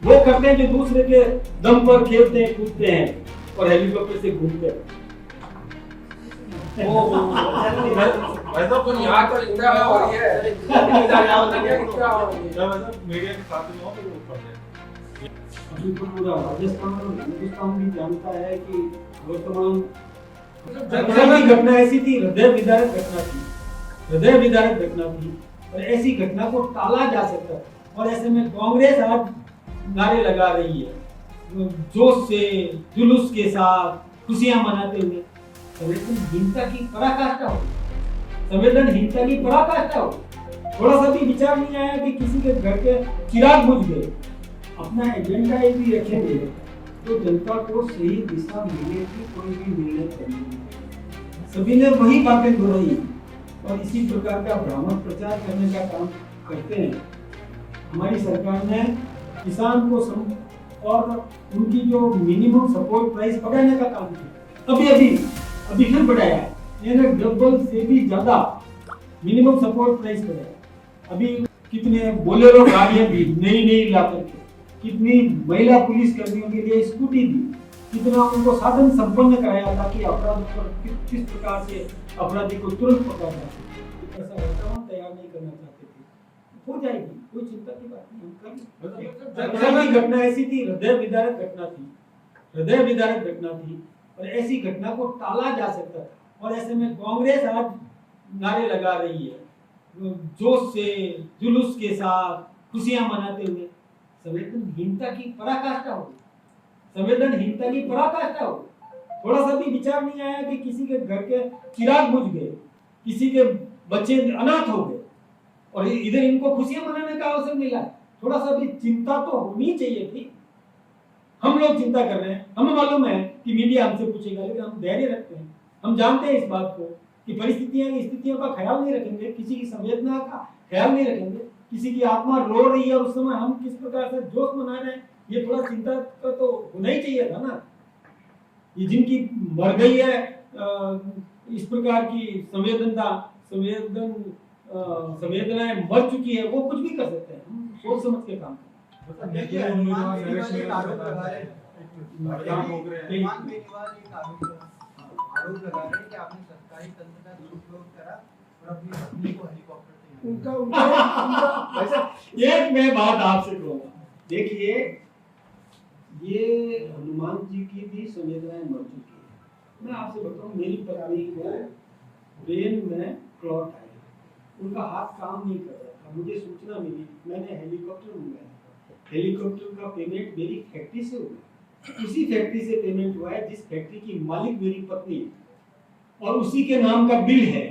वो करते हैं जो दूसरे के दम पर खेलते हैं, कूदते हैं और हेलीकॉप्टर से घूमते हैं। भाई साहब तुम यहाँ तो क्या हो रही है? मीडिया के साथ में हो तो वो कर दे। अभी तो पूरा राजस्थान और हिंदुस्तान भी जानता है कि वर्तमान की घटना ऐसी थी, हृदय विदारक घटना थी, हृदय विदारक घटना थी और ऐसी घटना को टाला जा सकता है। और ऐसे में कांग्रेस आज नारे लगा रही है जोश से, जुलूस के साथ, खुशियां मनाते हुए। संवेदनहीनता की पराकाष्ठा हो, संवेदनहीनता की पराकाष्ठा हो। थोड़ा सा भी विचार नहीं आया कि किसी के घर के चिराग बुझ गए, अपना एजेंडा यदि रखेंगे तो जनता को सही दिशा मिलेगी, कोई भी निर्णय करेंगे। सभी ने वही बातें दोहराई और इसी प्रकार का भ्रामक प्रचार करने का काम करते हैं। हमारी सरकार ने किसान को और उनकी जो मिनिमम सपोर्ट प्राइस बढ़ाने का काम किया, अभी फिर बढ़ाया है, यानी डबल से भी ज्यादा मिनिमम सपोर्ट प्राइस बढ़ाया। अभी कितने बोलेरो गाड़ियां दी नई ला करके, कितनी महिला पुलिस कर्मियों के लिए स्कूटी दी, कितना उनको साधन संपन्न कराया ताकि अपराध पर किस प्रकार से अपराधी को तुरंत पकड़ा जा सके। ऐसा वातावरण तैयार नहीं करना चाहते थे, हो जाएगी, कोई चिंता की बात नहीं। हम घटना ऐसी थी, हृदय विदारक घटना थी, हृदय विदारक घटना थी और ऐसी घटना को टाला जा सकता था। और ऐसे में कांग्रेस आज नारे लगा रही है जोश से, जुलूस के साथ, खुशियां मनाते हुए। संवेदनहीनता की पराकाष्ठा हो, संवेदनहीनता की पराकाष्ठा हो। थोड़ा सा भी विचार नहीं आया कि किसी के घर के चिराग बुझ गए, किसी के बच्चे अनाथ हो गए और इधर इनको खुशियां मनाने का अवसर मिला। थोड़ा सा भी चिंता तो होनी चाहिए थी। हम लोग चिंता कर रहे हैं, हमें मालूम है कि मीडिया हमसे पूछेगा, लेकिन हम धैर्य रखते हैं। हम जानते हैं इस बात को कि स्थितियों का ख्याल नहीं रखेंगे, किसी की संवेदना का ख्याल नहीं रखेंगे, किसी की आत्मा रो रही है और उस समय हम किस प्रकार से जोश मना रहे हैं, ये थोड़ा चिंता का तो होना ही चाहिए था ना। ये जिनकी मर गई है इस प्रकार की संवेदनाएं मर चुकी है, वो कुछ भी कर सकते हैं। हम सोच समझ के काम करें। देखिए उम्मीदवार नरेश में आरोप लगा रहे हैं कि आपने सरकारी तंत्र का दुरुपयोग करा और अपनी पत्नी को हेलीकॉप्टर से उनका एक मैं बात आपसे कहूँगा, देखिए ये हनुमान जी की भी संवेदनाएं मर चुकी है। मैं आपसे बताऊं, मेरी पत्नी को ब्रेन में क्लॉट आया, उनका हाथ काम नहीं कर रहा था, मुझे सूचना मिली, मैंने हेलीकॉप्टर मंगाया। हेलीकॉप्टर का पेमेंट मेरी फैक्ट्री से हुआ, उसी फैक्ट्री से पेमेंट हुआ है जिस फैक्ट्री की मालिक मेरी पत्नी है और उसी के नाम का बिल है,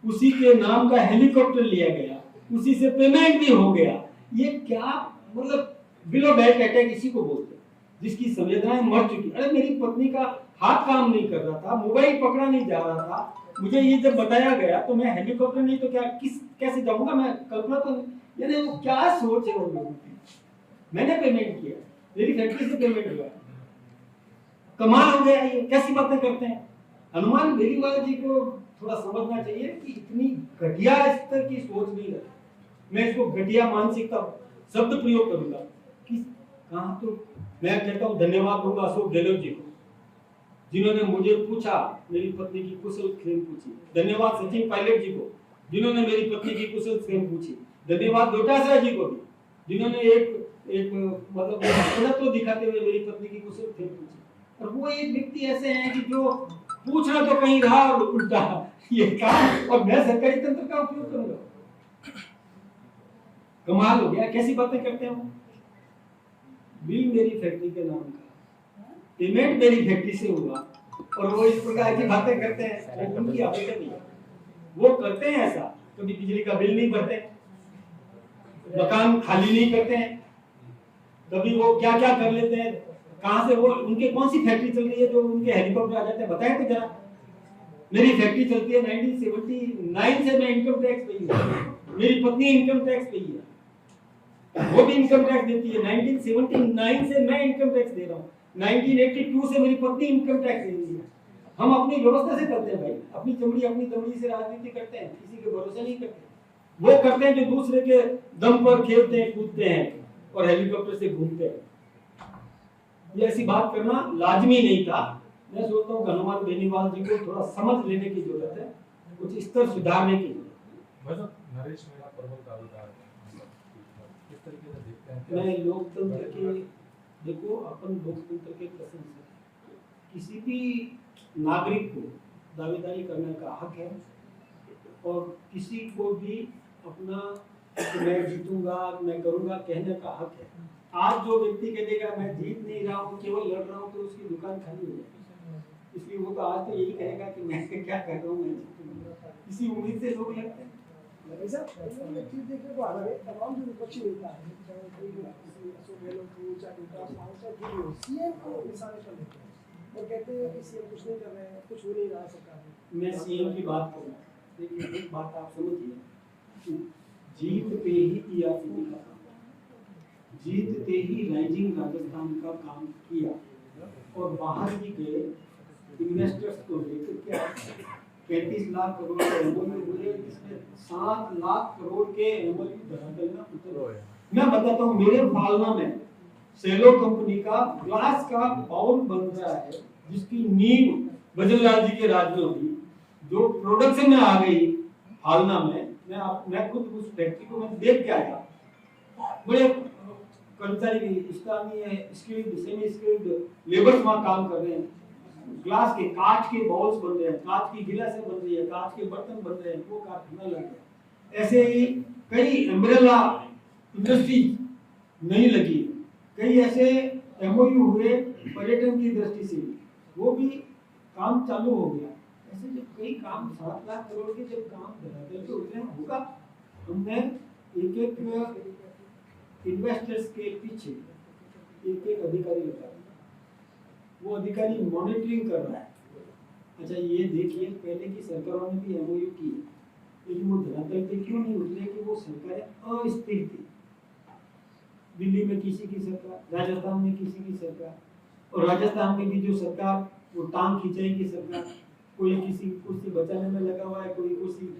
उसी के नाम का हेलीकॉप्टर लिया गया, उसी से पेमेंट भी हो गया। ये क्या मतलब बिलो बैड अटैक इसी को बोलते हैं, जिसकी संवेदनाएं मर चुकी। अरे मेरी पत्नी का हाथ काम नहीं कर रहा था, मोबाइल पकड़ा नहीं जा रहा था, मुझे ये जब बताया गया तो मैं हेलीकॉप्टर नहीं तो क्या कैसे जाऊंगा, मैं कल्पना तो यानी वो क्या सोच है उन लोगों की। मैंने पेमेंट किया, मेरी फैक्ट्री से पेमेंट हुआ, कमाल हो गया। ये कैसी बातें करते हैं। हनुमान बेरीवाल जी को थोड़ा समझना चाहिए कि इतनी घटिया स्तर की सोच नहीं रखी। मैं इसको घटिया मानसिकता शब्द प्रयोग करूंगा कि कहाँ तो मैं कहता हूँ धन्यवाद दूंगा अशोक गहलोत जी को, जिन्होंने मुझे पूछा, मेरी पत्नी की कुशल क्षेम पूछी। धन्यवाद सचिन पायलट जी को, जिन्होंने मेरी पत्नी की कुशल क्षेम पूछी। धन्यवाद डोटासरा जी को भी, जिन्होंने एक मतलब तो दिखाते हुए मेरी पत्नी की कुशल क्षेम पूछी। और वो एक व्यक्ति ऐसे हैं कि जो पूछना तो कहीं रहा और उल्टा ये काम, और मैं सरकारी तंत्र का उपयोग करूंगा। कमाल हो गया, कैसी बातें करते हैं। बिल मेरी फैक्ट्री के नाम का, पेमेंट मेरी फैक्ट्री से हुआ और वो इस प्रकार की बातें करते हैं। उनकी आवश्यकता नहीं है, वो करते हैं ऐसा। कभी बिजली का बिल नहीं भरते, मकान खाली नहीं करते हैं, कभी वो क्या क्या कर लेते हैं, कहां से वो उनके कौन सी फैक्ट्री चल रही है जो उनके हेलीकॉप्टर आ जाते हैं, बताएं तो जरा। मेरी फैक्ट्री चलती है 1979 से मैं इनकम टैक्स पे हूं, मेरी पत्नी इनकम टैक्स पे ही है, वो भी इनकम टैक्स देती है। 1979 से मैं इनकम टैक्स दे रहा हूँ, 1982 से मेरी पत्नी इनकम टैक्स दे रही है। हम अपनी व्यवस्था से करते हैं भाई, अपनी चमड़ी से राजनीति करते हैं, किसी के भरोसे नहीं करते। वो करते हैं जो दूसरे के दम पर खेलते हैं, कूदते हैं और हेलीकॉप्टर से घूमते हैं। ये ऐसी बात करना लाजमी नहीं था। मैं सोचता हूँ हनुमान बेनीवाल जी को थोड़ा समझ लेने की जरूरत है, कुछ स्तर सुधारने की जरूरत है। नरेश मेरा प्रबल दावेदार है, किस तरीके से देखते हैं? मैं लोकतंत्र के, देखो अपन लोकतंत्र के कसम से किसी भी नागरिक को दावेदारी करने का हक है, और किसी को भी अपना कि मैं जीतूंगा, मैं करूंगा कहने का हक है। आज जो व्यक्ति कह देगा मैं जीत नहीं रहा हूँ, केवल लड़ रहा हूँ, तो उसकी दुकान खाली हो जाएगी। इसलिए वो तो आज तो यही कहेगा कि मैं क्या कर रहा हूँ, मैं जीतूंगा। इसी उम्मीद से लोग लड़ते हैं। ऐसा एक चीज देखने को आ रहा है, तमाम जो विपक्षी नेता है, चाहे कोई भी किसी अशोक गहलोत हो, चाहे विकास मान, चाहे कोई भी हो, सीएम को निशाने पर लेते हैं और कहते हैं कि सीएम कुछ नहीं कर रहे हैं, कुछ हो नहीं रहा सरकार में। मैं सीएम की बात करूँ, देखिए एक बात आप समझिए कि जीतते ही ईआरसीटी का काम, जीतते ही राइजिंग राजस्थान का काम किया, और बाहर भी गए इन्वेस्टर्स को लेकर क्या 35 लाख करोड़ के एमओयू हुए, जिसमें 7 लाख करोड़ के एमओयू धरातल में उतरे। मैं बताता हूँ, मेरे फालना में सेलो कंपनी का ग्लास का बाउल बन रहा है, जिसकी नींव बजरलाल जी के राज में हुई, जो प्रोडक्शन में आ गई फालना में। मैं खुद उस फैक्ट्री को मैं देख के आया। बड़े कर्मचारी स्थानीय स्किल्ड सेमी स्किल्ड लेबर्स वहाँ काम कर रहे हैं। ग्लास के कांच के बाउल्स बन रहे हैं, कांच की गिलासें बन रही है, कांच के बर्तन बन रहे हैं, वो कारखाना लग गया। ऐसे ही कई एम्ब्रेला इंडस्ट्री नहीं लगी, कई ऐसे एमओयू हुए पर्यटन की दृष्टि से, वो भी काम चालू हो गया। ऐसे जब कई काम 7 लाख करोड़ के जब काम धरातल पे उतरे होगा, हमने एक एक इन्वेस्टर्स के पीछे एक एक अधिकारी लगा, वो अधिकारी मॉनिटरिंग कर रहा है। अच्छा ये देखिए, पहले की सरकारों ने भी एमओयू की, लेकिन वो धरातल पे क्यों नहीं उतरे कि वो सरकारें अस्थिर थी। दिल्ली में किसी की सरकार, राजस्थान में किसी की सरकार, और राजस्थान में भी जो सरकार वो टांग खिंचाएगी सरकार, कोई किसी कुर्सी बचाने में लगा हुआ है, कोई कुर्सी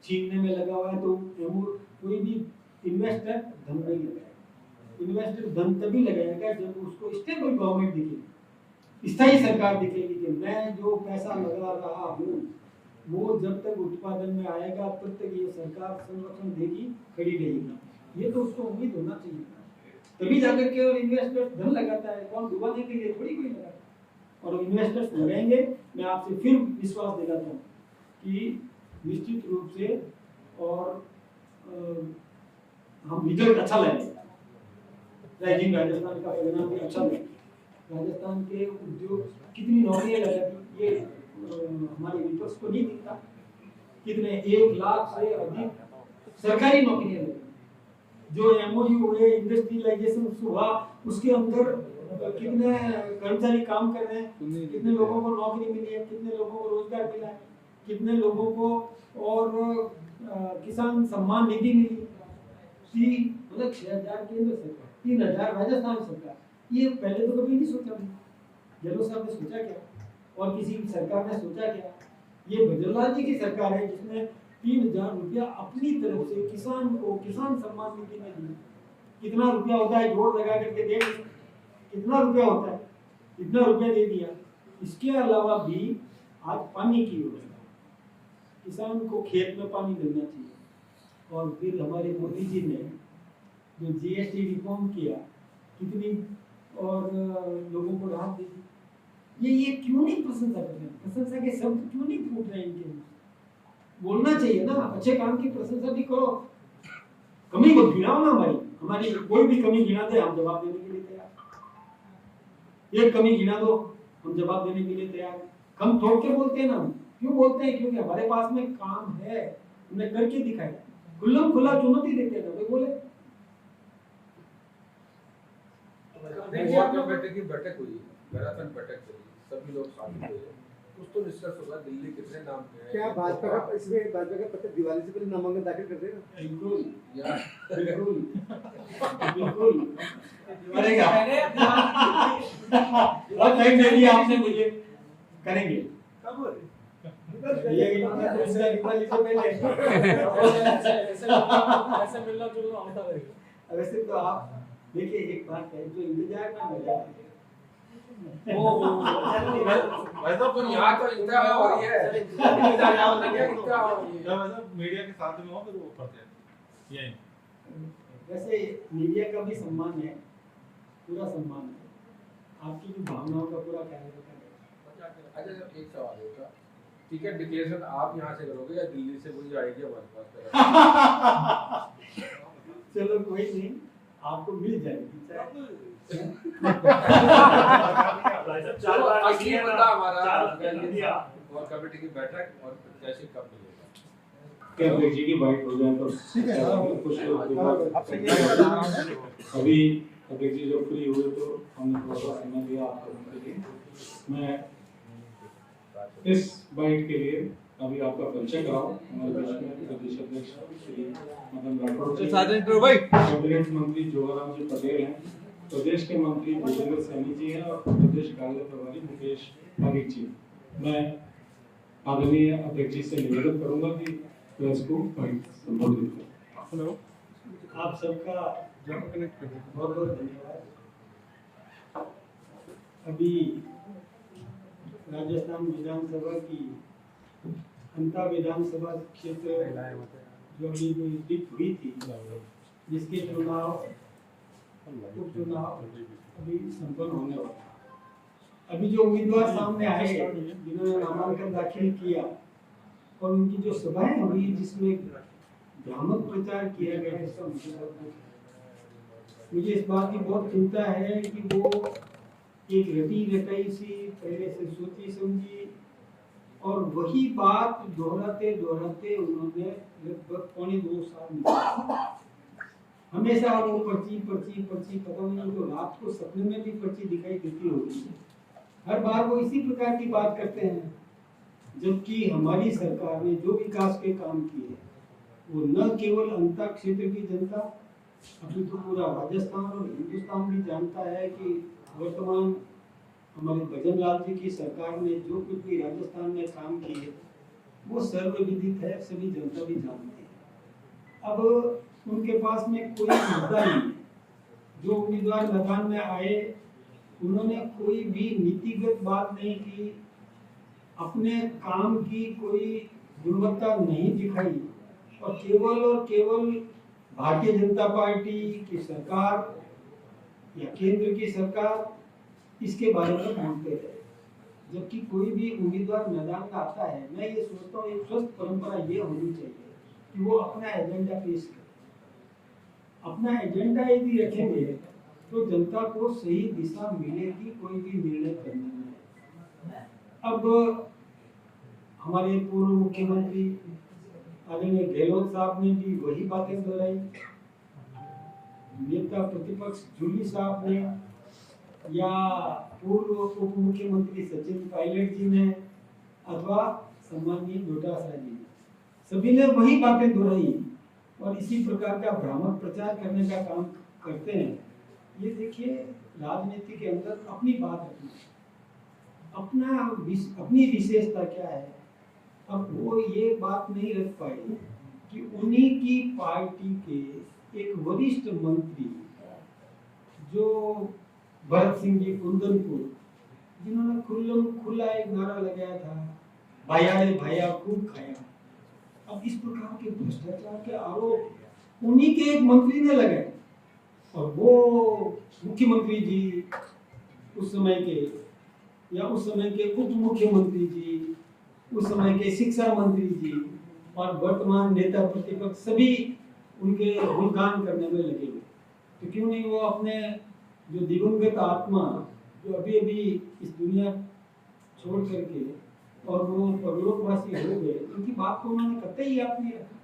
छीनने में लगा हुआ है, तो कोई भी इन्वेस्टर धन नहीं लगाएगा। इन्वेस्टर धन तभी लगाएगा जब उसको स्टेबल गवर्नमेंट दिखेगी, स्थायी सरकार दिखेगी कि मैं जो पैसा लगा रहा हूँ वो जब तक उत्पादन में आएगा तब तक ये सरकार संरक्षण देगी, खड़ी रहेगी। ये तो उसको उम्मीद होना चाहिए, तभी जाकर के और इन्वेस्टर धन लगाता है। कौन डुबाने के लिए थोड़ी कोई लगाता है, और इन्वेस्टर्स लगाएंगे। मैं आपसे फिर विश्वास दिलाता हूँ कि निश्चित रूप से और हम रिजल्ट अच्छा लाएंगे, राइजिंग राजस्थान का परिणाम भी अच्छा लगेगा। राजस्थान के उद्योग कितनी नौकरियां लगाती, ये हमारे विपक्ष को नहीं दिखता। कितने 1 लाख से अधिक सरकारी नौकरियां लगी, जो एमओयू हुए, इंडस्ट्रियलाइजेशन हुआ, उसके अंदर कितने कर्मचारी काम कर रहे हैं, कितने लोगों को नौकरी मिली है, कितने लोगों को रोजगार मिला है, कितने लोगों को और किसान सम्मान निधि मिली। 6,000 केंद्र सरकार, 3,000 राजस्थान सरकार। ये पहले तो कभी नहीं सोचा था। गहलोत साहब ने सोचा क्या, और किसी सरकार ने सोचा क्या? ये बजरलाल जी की सरकार है जिसने 3,000 रुपया अपनी तरफ से किसान को किसान सम्मान निधि में दी। कितना रुपया होता है जोड़ लगा करके देख, कितना रुपया होता है, इतना रुपया दे दिया। इसके अलावा भी आज पानी की योजना, किसान को खेत में पानी मिलना चाहिए। और फिर हमारे मोदी जी ने जो जीएसटी रिफॉर्म किया, कितनी और लोगों को राहत दी। ये क्यों नहीं प्रशंसा कर रहे हैं? प्रशंसा के शब्द क्यों नहीं फूट रहे इनके? बोलना चाहिए ना, अच्छे काम की प्रशंसा भी करो, कमी मत गिनाओ ना। हमारी कोई भी कमी गिना दे, हम जवाब देने के लिए तैयार। एक कमी गिना दो, हम जवाब देने के लिए तैयार। हम ठोक के बोलते हैं ना, क्यों बोलते हैं? क्योंकि हमारे पास में काम है, हमने करके दिखाया। खुल्लम खुला चुनौती देते हैं ना, बोले। बैठक की बैठक हुई, मैराथन बैठक चली, सभी लोग शामिल हुए, कुछ तो डिस्कस होगा। दिल्ली कितने नाम है, क्या भाजपा का इसमें भाजपा का पत्र दिवाली से पहले नामांकन दाखिल कर देगा? बिल्कुल या बिल्कुल बिल्कुल करेगा। और टाइम दे दिया आपने मुझे, करेंगे। कब? ये दिवाली से पहले ऐसे मिलना जुलना होता रहेगा। वैसे तो आप देखिए एक बात है, जो इंतजार में मजा है वैसा तो यहाँ तो इंतजार हो रही है इंतजार यहाँ हो रही है इंतजार हो रही है जब ऐसा मीडिया के साथ में हो फिर वो करते हैं यही। वैसे मीडिया का भी सम्मान है, पूरा सम्मान है, आपकी भी भावनाओं का पूरा ख्याल रखा है। अच्छा एक सवाल होगा, टिकट डिक्लेरेशन आप यहाँ से करोगे या दिल्ली से कोई आएगी हमारे पास? चलो कोई नहीं, आपको मिल जाएगी चलो असली बंदा हमारा चार और कमेटी की बैठक और प्रत्याशी कब मिलेगा? क्या अध्यक्ष जी की बाइट हो जाए तो ठीक है। कुछ लोग अभी अध्यक्ष जी जब फ्री हुए तो हमने थोड़ा सा समय दिया आपको के लिए। मैं इस बाइट के लिए अभी आपका परिचय कराऊं। हमारे बीच में प्रदेश अध्यक्ष श्री मदन राठौड़ जी, कैबिनेट मंत्री जोगाराम जी पटेल हैं, प्रदेश के मंत्री भूपेंद्र सैनी जी हैं और प्रदेश कार्य प्रभारी मुकेश पारिक जी। मैं आदरणीय अध्यक्ष जी से निवेदन करूंगा कि प्रेस को संबोधित करें। हेलो, आप सबका बहुत बहुत धन्यवाद। अभी राजस्थान विधानसभा की अंता विधानसभा क्षेत्र जो अभी विदित हुई थी, जिसके चुनाव उपचुनाव अभी संपन्न होने वाला। अभी जो उम्मीदवार सामने आए जिन्होंने नामांकन दाखिल किया और उनकी जो सभाएं हुई जिसमें भ्रामक प्रचार किया गया, इसका मुझे इस बात की बहुत चिंता है कि वो एक रटी रटाई सी पहले से सोची समझी और वही बात दोहराते दोहराते उन्होंने लगभग 2.25 साल निकाले। हमेशा वो पर्ची पर्ची पर्ची, पता नहीं तो रात को सपने में भी पर्ची दिखाई देती होगी। हर बार वो इसी प्रकार की बात करते हैं, जबकि हमारी सरकार ने जो विकास के काम किए वो न केवल अंता क्षेत्र की जनता, अभी तो पूरा राजस्थान और हिंदुस्तान भी जानता है कि वर्तमान हमारे भजन लाल जी की सरकार ने जो कुछ भी राजस्थान में काम किए वो सर्वविदित है, सभी जनता भी जानती है। अब उनके पास में कोई मुद्दा नहीं है। जो उम्मीदवार मैदान में आए उन्होंने कोई भी नीतिगत बात नहीं की, अपने काम की कोई गुणवत्ता नहीं दिखाई और केवल भारतीय जनता पार्टी की सरकार या केंद्र की सरकार इसके बारे में बोलते रहे। जबकि कोई भी उम्मीदवार मैदान में आता है, मैं ये सोचता हूँ एक स्वस्थ परंपरा ये होनी चाहिए कि वो अपना एजेंडा पेश करे। अपना एजेंडा यदि रखेंगे तो जनता को सही दिशा मिलेगी कोई भी निर्णय करने में। अब हमारे पूर्व मुख्यमंत्री आदरणीय गहलोत साहब ने भी वही बातें दोहराई, नेता प्रतिपक्ष जूली साहब ने या पूर्व उप मुख्यमंत्री सचिन पायलट जी ने अथवा सम्माननीय डोटासरा जी ने, सभी ने वही बातें दोहराई और इसी प्रकार का भ्रामक प्रचार करने का काम करते हैं। ये देखिए राजनीति के अंदर अपनी बात अपनी विशेषता क्या है। अब वो ये बात नहीं रख पाए कि उन्हीं की पार्टी के एक वरिष्ठ मंत्री जो भरत सिंह जी कुंदनपुर, जिन्होंने खुला एक नारा लगाया था, भाया रे भाया खूब खाया। अब इस प्रकार के भ्रष्टाचार के आरोप उन्हीं के एक मंत्री ने लगाए और वो मुख्यमंत्री जी उस समय के या उस समय के उप मुख्यमंत्री जी, उस समय के शिक्षा मंत्री जी और वर्तमान नेता प्रतिपक्ष सभी उनके गुणगान करने में लगे हुए। तो क्यों नहीं वो अपने जो दिवंगत आत्मा जो अभी अभी इस दुनिया छोड़ करके और वो परलोकवासी हो गए, उनकी बात को उन्होंने कतई याद नहीं रखा,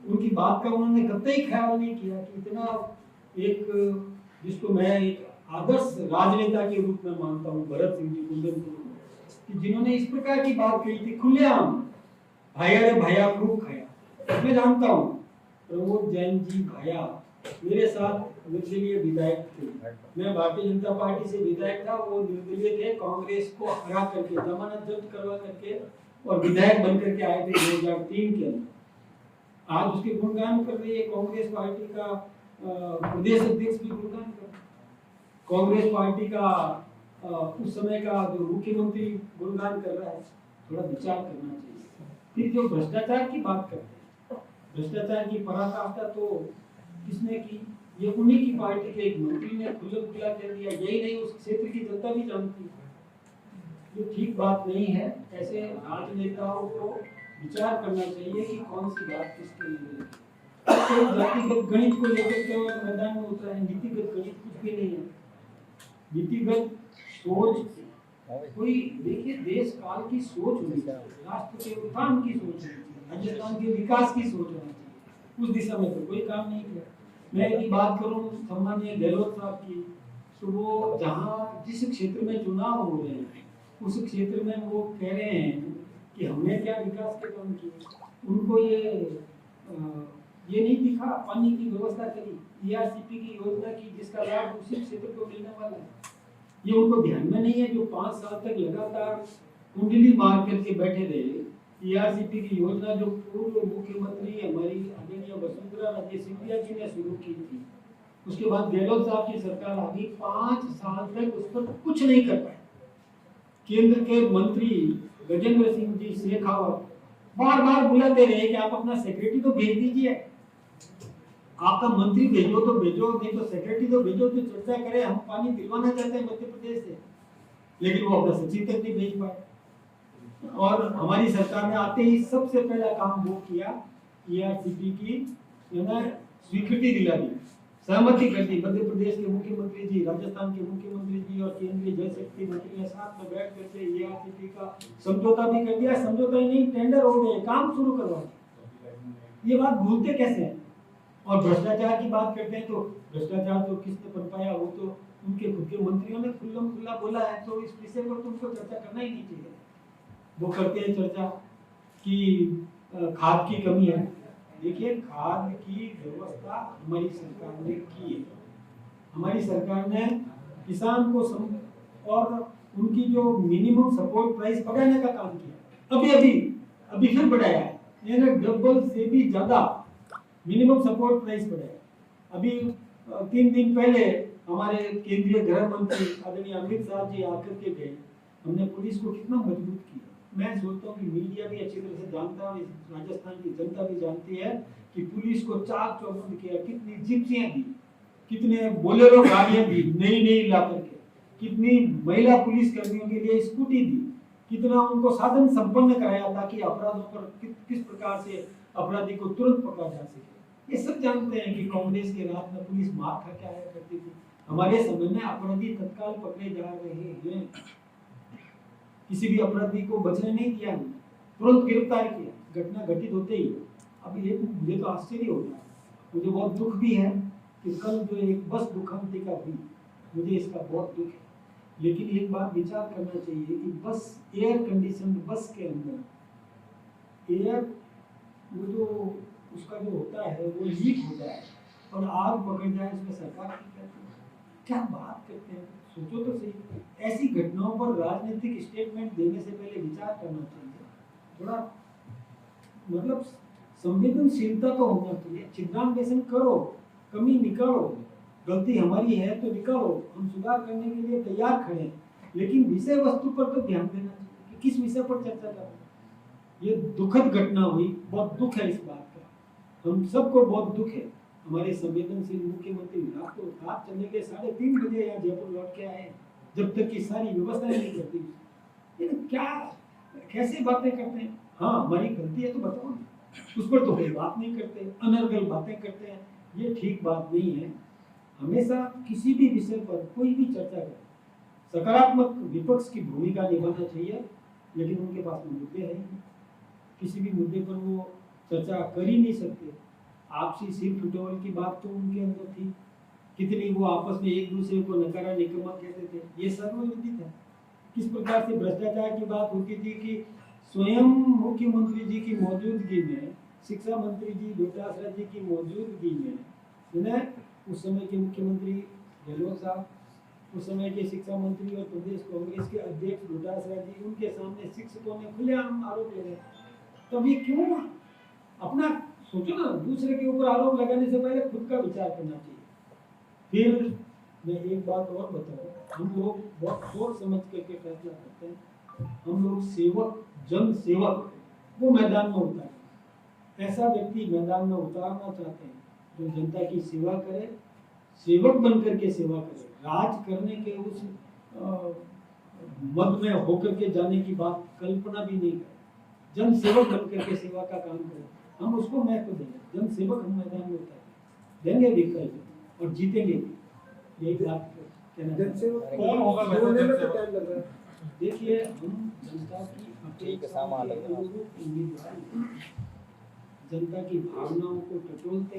उनकी बात का उन्होंने कतई ख्याल नहीं किया कि इतना एक जिसको मैं एक आदर्श राजनेता के रूप में मानता हूँ, भरत सिंह जी कुंदनपुर, कि जिन्होंने इस प्रकार की बात कही थी खुलेआम, भाया रे भाया खूब खाया। मैं जानता हूँ प्रमोद जैन जी भाया मेरे साथ निर्दलीय विधायक थे, मैं भारतीय जनता पार्टी से विधायक था, वो निर्दलीय थे, कांग्रेस को हरा करके जमानत जब्त करवा करके और विधायक बन करके आए थे 2003 के अंदर। आज उसके गुणगान कर रही है कांग्रेस पार्टी का प्रदेश अध्यक्ष भी गुणगान कर रहे हैं। कांग्रेस पार्टी का उस समय का जो मुख्यमंत्री गुणगान कर रहा है, थोड़ा विचार करना चाहिए। फिर जो भ्रष्टाचार की बात करते हैं, भ्रष्टाचार की पराकाष्ठा तो किसने की? ये उन्हीं की पार्टी के एक मंत्री ने खुल्लम खुला कह दिया। यही नहीं, उस क्षेत्र की जनता भी जानती है। ये ठीक बात नहीं है। ऐसे राजनेताओं को विचार करना चाहिए कि कौन सी बात किसके लिए है। तो जातिगत गणित को लेकर के मैदान में उतरा है। नीतिगत गणित कुछ भी नहीं है। नीतिगत सोच कोई, देखिए, देश काल की सोच होनी चाहिए, राष्ट्र के उत्थान की सोच होनी चाहिए, राजस्थान के विकास की सोच होनी चाहिए। उस दिशा में तो कोई काम नहीं किया। मैं यदि बात करूं सम्मानीय गहलोत साहब की, तो वो जहां जिस क्षेत्र में चुनाव हो रहे हैं उस क्षेत्र में वो कह रहे हैं कि हमने क्या विकास के काम किए। उनको ये नहीं दिखा पानी की व्यवस्था करी, ERCP की योजना की, जिसका लाभ उसी क्षेत्र को मिलने वाला है। ये उनको ध्यान में नहीं है। जो 5 साल तक लगातार कुंडली मार करके बैठे रहे, ERCP की योजना जो पूर्व मुख्यमंत्री हमारी आदरणीय वसुंधरा राजे सिंधिया जी ने शुरू की थी, उसके बाद गहलोत साहब की सरकार आ गई, 5 साल तक उस पर कुछ नहीं कर पाए। केंद्र के मंत्री गजेंद्र सिंह जी शेखावत बार बार बुलाते रहे कि आप अपना सेक्रेटरी तो भेज दीजिए, आपका मंत्री भेजो तो भेजो, नहीं तो सेक्रेटरी तो भेजो, तो चर्चा करें, हम पानी दिलवाना चाहते हैं मध्य प्रदेश से। लेकिन वो अपना सचिव तक नहीं भेज पाए। और हमारी सरकार ने आते ही सबसे पहला काम वो किया, ERCP की स्वीकृति दिला दी, सहमति कर दी। मध्य प्रदेश के मुख्यमंत्री जी, राजस्थान के मुख्यमंत्री जी और केंद्रीय जल शक्ति मंत्री ने साथ में बैठ करके ERCP का समझौता भी कर दिया। समझौता ही नहीं, टेंडर हो गए, काम शुरू करवा दिया। ये बात भूलते कैसे हैं? और भ्रष्टाचार की बात करते हैं तो भ्रष्टाचार तो किसने पनपाया? वो तो उनके खुद के मंत्रियों ने खुल्लम खुल्ला बोला है। तो इस विषय पर तो उनको चर्चा करना ही नहीं चाहिए। वो करते हैं चर्चा कि खाद की कमी है। देखिए, खाद की व्यवस्था हमारी सरकार ने की है। हमारी सरकार ने किसान को और उनकी जो मिनिमम सपोर्ट प्राइस बढ़ाने का काम किया। अभी फिर बढ़ाया है, यानी डबल से भी ज्यादा मिनिमम सपोर्ट प्राइस बढ़ाया। अभी 3 दिन पहले हमारे केंद्रीय गृह मंत्री आदरणीय अमित शाह जी आकर के गए। हमने पुलिस को कितना मजबूत किया। मैं सोचता हूँ कि मीडिया भी अच्छी तरह से जानता है, राजस्थान की जनता भी जानती है कि पुलिस को चाक चौबंद किया, कितनी जिप्सियां दी, कितने बोलेरो गाड़ियां दी नई ला करके, कितनी महिला पुलिस कर्मियों के लिए स्कूटी दी, कितना उनको साधन संपन्न कराया ताकि अपराधों पर किस प्रकार से अपराधी को तुरंत पकड़ा जा सके। ये सब जानते हैं कि कांग्रेस के राज में पुलिस मार खा के आया करती थी। हमारे समय में अपराधी तत्काल पकड़े जा रहे हैं। किसी भी अपराधी को बचने नहीं दिया, तुरंत गिरफ्तार किया घटना घटित होते ही। अब ये मुझे तो आश्चर्य हो गया, मुझे बहुत दुख भी है कि कल जो एक बस दुर्घटना हुई, मुझे इसका बहुत दुख है। लेकिन एक बात विचार करना चाहिए कि बस एयर कंडीशन बस के अंदर एयर वो जो उसका जो होता है वो लीक हो जाए और आग पकड़ जाए, इसमें सरकार क्या बात करते हैं? सोचो तो सही। ऐसी घटनाओं पर राजनीतिक स्टेटमेंट देने से पहले विचार करना चाहिए। थोड़ा मतलब संवेदनशीलता तो होना चाहिए। छिद्रान्वेषण करो, कमी निकालो, गलती हमारी है तो निकालो, हम सुधार करने के लिए तैयार खड़े हैं। लेकिन विषय वस्तु पर तो ध्यान देना चाहिए कि किस विषय पर चर्चा कर रहे हैं। ये दुखद घटना हुई, बहुत दुख है इस बात का, हम सबको बहुत दुख है। हमारे संवेदनशील मुख्यमंत्री रात चलने के 3:30 बजे यहाँ जयपुर लौट के आए, जब तक की सारी व्यवस्था नहीं करती। ये क्या कैसे बातें करते हैं? हाँ, हमारी गलती है तो बताओ, उस पर तो कोई बात नहीं करते, अनर्गल बातें करते हैं। ये ठीक बात नहीं है। हमेशा किसी भी विषय पर कोई भी चर्चा करें, सकारात्मक विपक्ष की भूमिका निभाना चाहिए। लेकिन उनके पास मुद्दे है ही, किसी भी मुद्दे पर वो चर्चा कर ही नहीं सकते। आपसी सिर फुटबॉल की बात तो उनके अंदर थी, कितनी वो आपस में एक दूसरे को नकारा निकम्मा कहते थे, ये सर्वविदित है। किस प्रकार से भ्रष्टाचार की बात होती थी कि स्वयं मुख्यमंत्री जी की मौजूदगी में, शिक्षा मंत्री जी डोटासरा जी की मौजूदगी में, उस समय के मुख्यमंत्री गहलोत साहब, उस समय के शिक्षा मंत्री और प्रदेश कांग्रेस के अध्यक्ष डोटासरा जी, उनके सामने शिक्षकों ने खुलेआम आरोप लगाए। तब ये क्यों? अपना सोचो ना, दूसरे के ऊपर आरोप लगाने से पहले खुद का विचार करना चाहिए। फिर मैं एक बात और बताऊं, हम लोग बहुत सोच समझ करके फैसला करते हैं। हम लोग सेवक, जन सेवक वो मैदान में उतारें। ऐसा व्यक्ति मैदान में उतारना चाहते हैं जो जनता की सेवा करे, सेवक बन करके सेवा करे, राज करने के उस मद में होकर के जाने की बात कल्पना भी नहीं करे। जन सेवक बन करके सेवा का काम करे, हम उसको महत्व देंगे। जन सेवक हम मैदान में उतारेंगे, देंगे विकल्प और जीतेंगे भी। यही बात कहना चाहते हैं। कौन होगा वैसे बोलने में तो जनसेवक? टाइम लग रहा है। देखिए, हम जनता की अपेक्षाओं के अनुरूप उम्मीदवार हैं। जनता की भावनाओं को टटोलते